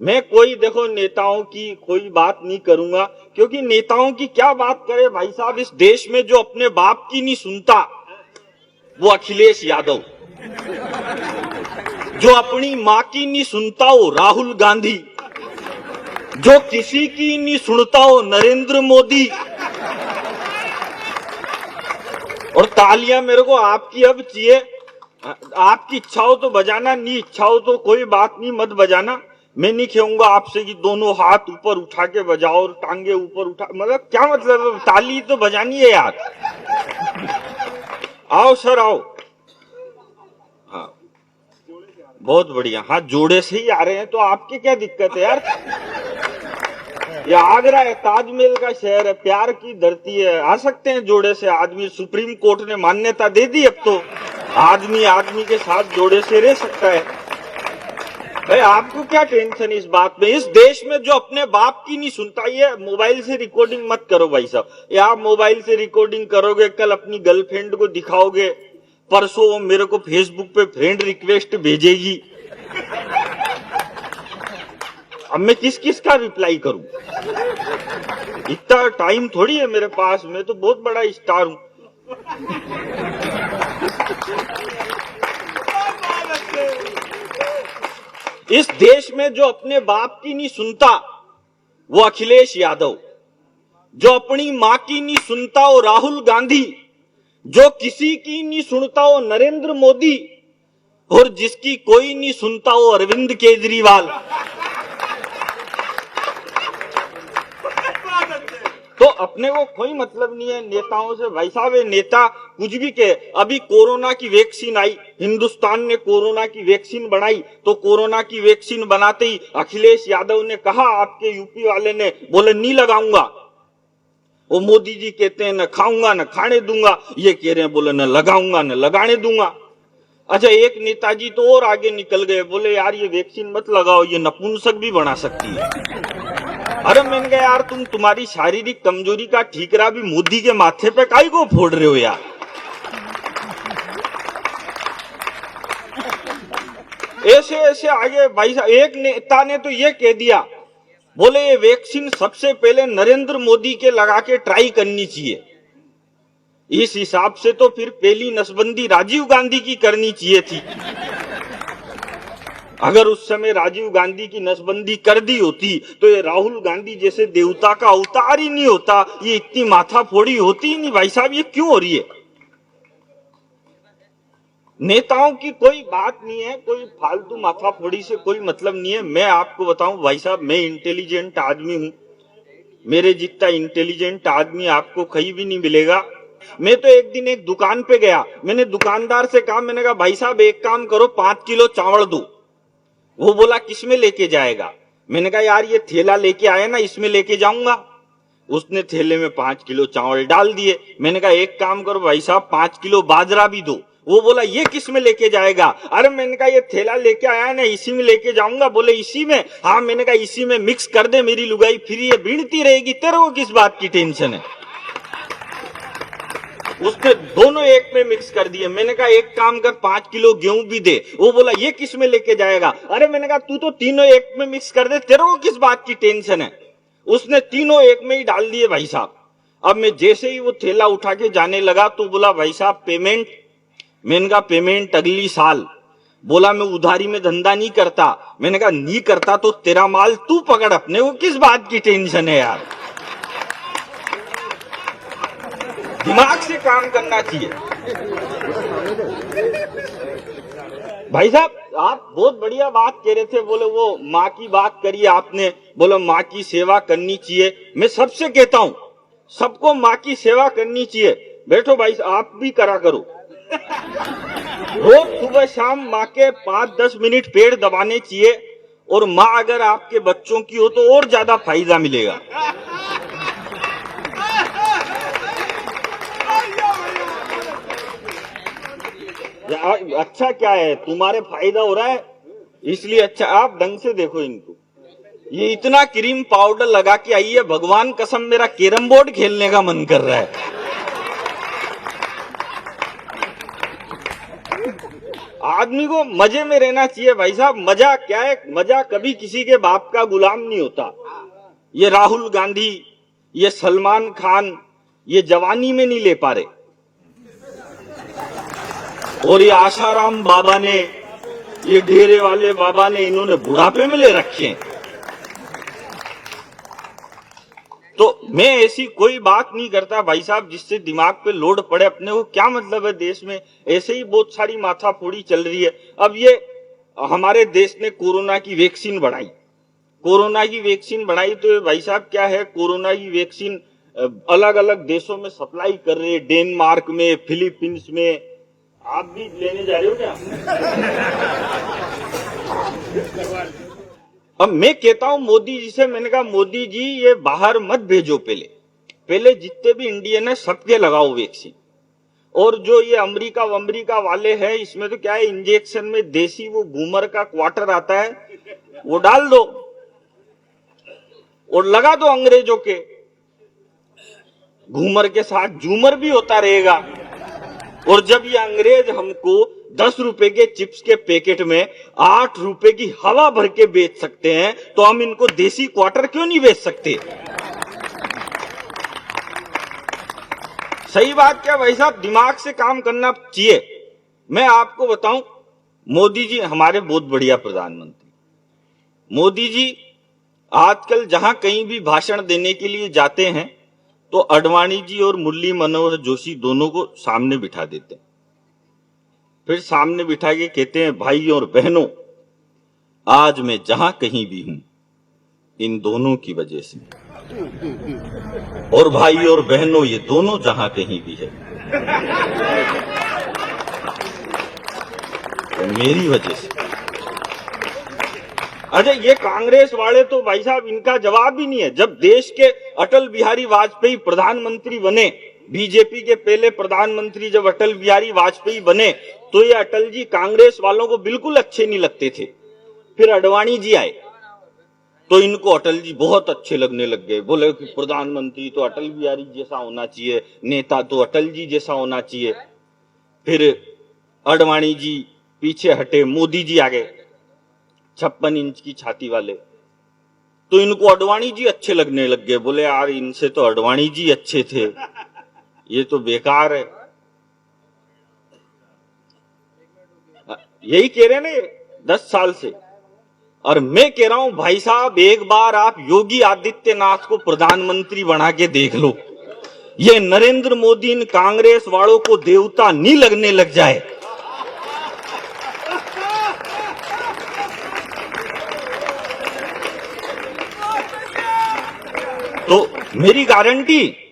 मैं कोई देखो नेताओं की कोई बात नहीं करूंगा, क्योंकि नेताओं की क्या बात करे भाई साहब। इस देश में जो अपने बाप की नहीं सुनता वो अखिलेश यादव, जो अपनी माँ की नहीं सुनता वो राहुल गांधी, जो किसी की नहीं सुनता वो नरेंद्र मोदी। और तालियां मेरे को आपकी अब चाहिए। आपकी इच्छा हो तो बजाना, नहीं इच्छा हो तो कोई बात नहीं, मत बजाना। मैं नहीं कहूंगा आपसे कि दोनों हाथ ऊपर उठा के बजाओ और टांगे ऊपर उठा, मतलब क्या मतलब है? ताली तो बजानी है यार। आओ सर आओ। हाँ बहुत बढ़िया। हाँ जोड़े से ही आ रहे हैं तो आपकी क्या दिक्कत है यार। ये आगरा है, ताजमहल का शहर है, प्यार की धरती है, आ सकते हैं जोड़े से आदमी। सुप्रीम कोर्ट ने मान्यता दे दी, अब तो आदमी आदमी के साथ जोड़े से रह सकता है। भाई आपको क्या टेंशन इस बात में। इस देश में जो अपने बाप की नहीं सुनता, ये मोबाइल से रिकॉर्डिंग मत करो भाई साहब। ये आप मोबाइल से रिकॉर्डिंग करोगे, कल अपनी गर्लफ्रेंड को दिखाओगे, परसों वो मेरे को फेसबुक पे फ्रेंड रिक्वेस्ट भेजेगी। अब मैं किस किस का रिप्लाई करूं? इतना टाइम थोड़ी है मेरे पास, मैं तो बहुत बड़ा स्टार हूं। इस देश में जो अपने बाप की नहीं सुनता वो अखिलेश यादव, जो अपनी मां की नहीं सुनता वो राहुल गांधी, जो किसी की नहीं सुनता वो नरेंद्र मोदी, और जिसकी कोई नहीं सुनता वो अरविंद केजरीवाल। तो अपने को कोई मतलब नहीं है नेताओं से भाई साहब। ये नेता कुछ भी कहे। अभी कोरोना की वैक्सीन आई, हिंदुस्तान ने कोरोना की वैक्सीन बनाई, तो कोरोना की वैक्सीन बनाते ही अखिलेश यादव ने कहा, आपके यूपी वाले ने बोले नहीं लगाऊंगा। वो मोदी जी कहते हैं न खाऊंगा न खाने दूंगा, ये कह रहे हैं बोले न लगाऊंगा न लगाने दूंगा। अच्छा एक नेताजी तो और आगे निकल गए, बोले यार ये वैक्सीन मत लगाओ, ये नपुंसक भी बना सकती है। अरे मैंने कहा यार तुम्हारी शारीरिक कमजोरी का ठीकरा भी मोदी के माथे पे काहे को फोड़ रहे हो यार। ऐसे ऐसे आगे भाई साहब। एक नेता ने तो ये कह दिया, बोले ये वैक्सीन सबसे पहले नरेंद्र मोदी के लगा के ट्राई करनी चाहिए। इस हिसाब से तो फिर पहली नसबंदी राजीव गांधी की करनी चाहिए थी। अगर उस समय राजीव गांधी की नसबंदी कर दी होती तो ये राहुल गांधी जैसे देवता का अवतार ही नहीं होता, ये इतनी माथाफोड़ी होती ही नहीं भाई साहब। ये क्यों हो रही है? नेताओं की कोई बात नहीं है, कोई फालतू माथाफोड़ी से कोई मतलब नहीं है। मैं आपको बताऊं भाई साहब, मैं इंटेलिजेंट आदमी हूं। मेरे जितना इंटेलिजेंट आदमी आपको कहीं भी नहीं मिलेगा। मैं तो एक दिन एक दुकान पे गया, मैंने दुकानदार से कहा, मैंने कहा भाई साहब एक काम करो 5 किलो चावल दो। वो बोला किसमें लेके जाएगा? मैंने कहा यार ये थैला लेके आया ना, इसमें लेके जाऊंगा। उसने थैले में 5 किलो चावल डाल दिए। मैंने कहा एक काम करो भाई साहब 5 किलो बाजरा भी दो। वो बोला ये किस में लेके जाएगा? अरे मैंने कहा ये थैला लेके आया ना, इसी में लेके जाऊंगा। बोले इसी में? हाँ। मैंने कहा इसी में मिक्स कर दे मेरी लुगाई, फिर ये बीनती रहेगी, तेरे को किस बात की टेंशन है? उसने दोनों एक में मिक्स कर दिए। मैंने कहा एक काम कर 5 किलो गेहूं भी दे। वो बोला ये किस में लेके जाएगा? अरे मैंने कहा तू तो तीनों एक में मिक्स कर दे, तेरे को किस बात की टेंशन है? उसने तीनों एक में ही डाल दिए भाई साहब। अब मैं जैसे ही वो थैला उठा के जाने लगा तो बोला भाई साहब पेमेंट। मैंने कहा पेमेंट अगली साल। बोला मैं उधारी में धंधा नहीं करता। मैंने कहा नहीं करता तो तेरा माल तू पकड़, अपने को किस बात की टेंशन है यार। दिमाग से काम करना चाहिए भाई साहब। आप बहुत बढ़िया बात कह रहे थे, बोले वो माँ की बात करी आपने, बोले माँ की सेवा करनी चाहिए। मैं सबसे कहता हूँ सबको माँ की सेवा करनी चाहिए। बैठो भाई आप भी करा करो। रोज सुबह शाम माँ के 5-10 मिनट पेड़ दबाने चाहिए, और माँ अगर आपके बच्चों की हो तो और ज्यादा फायदा मिलेगा। अच्छा क्या है, तुम्हारे फायदा हो रहा है इसलिए अच्छा। आप ढंग से देखो इनको, ये इतना क्रीम पाउडर लगा के आई है, भगवान कसम मेरा कैरम बोर्ड खेलने का मन कर रहा है। आदमी को मजे में रहना चाहिए भाई साहब। मजा क्या है? मजा कभी किसी के बाप का गुलाम नहीं होता। ये राहुल गांधी, ये सलमान खान, ये जवानी में नहीं ले पा रहे, और ये आशाराम बाबा ने, ये डेरे वाले बाबा ने, इन्होंने बुढ़ापे में ले रखे हैं। तो मैं ऐसी कोई बात नहीं करता भाई साहब जिससे दिमाग पे लोड पड़े। अपने को क्या मतलब है देश में? ऐसे ही बहुत सारी माथाफोड़ी चल रही है। अब ये हमारे देश ने कोरोना की वैक्सीन बढ़ाई, कोरोना की वैक्सीन बढ़ाई तो भाई साहब क्या है, कोरोना की वैक्सीन अलग अलग देशों में सप्लाई कर रहे हैं, डेनमार्क में, फिलीपींस में। आप भी लेने जा रहे हो क्या? अब मैं कहता हूं मोदी जी से, मैंने कहा मोदी जी ये बाहर मत भेजो, पहले जितने भी इंडियन है सबके लगाओ वैक्सीन। और जो ये अमेरिका वाले हैं, इसमें तो क्या है, इंजेक्शन में देसी वो घूमर का क्वार्टर आता है, वो डाल दो और लगा दो अंग्रेजों के। घूमर के साथ झूमर भी होता रहेगा। और जब ये अंग्रेज हमको 10 रुपए के चिप्स के पैकेट में 8 रुपए की हवा भर के बेच सकते हैं, तो हम इनको देसी क्वार्टर क्यों नहीं बेच सकते? सही बात क्या भाई साहब? दिमाग से काम करना चाहिए। मैं आपको बताऊं, मोदी जी हमारे बहुत बढ़िया प्रधानमंत्री। मोदी जी आजकल जहां कहीं भी भाषण देने के लिए जाते हैं तो अडवाणी जी और मुरली मनोहर जोशी दोनों को सामने बिठा देते हैं। फिर सामने बिठा के कहते हैं, भाई और बहनों, आज मैं जहां कहीं भी हूं इन दोनों की वजह से, और भाई और बहनों ये दोनों जहां कहीं भी है तो मेरी वजह से। अरे ये कांग्रेस वाले तो भाई साहब इनका जवाब ही नहीं है। जब देश के अटल बिहारी वाजपेयी प्रधानमंत्री बने, बीजेपी के पहले प्रधानमंत्री जब अटल बिहारी वाजपेयी बने, तो ये अटल जी कांग्रेस वालों को बिल्कुल अच्छे नहीं लगते थे। फिर अडवाणी जी आए तो इनको अटल जी बहुत अच्छे लगने लग गए। बोले कि प्रधानमंत्री तो अटल बिहारी जैसा होना चाहिए, नेता तो अटल जी जैसा होना चाहिए। फिर अडवाणी जी पीछे हटे, मोदी जी आ गए 56 इंच की छाती वाले, तो इनको अडवाणी जी अच्छे लगने लग गए। बोले यार इनसे तो अडवाणी जी अच्छे थे, ये तो बेकार है। यही कह रहे ना 10 साल से। और मैं कह रहा हूं भाई साहब, एक बार आप योगी आदित्यनाथ को प्रधानमंत्री बना के देख लो, ये नरेंद्र मोदी इन कांग्रेस वालों को देवता नहीं लगने लग जाए। तो मेरी गारंटी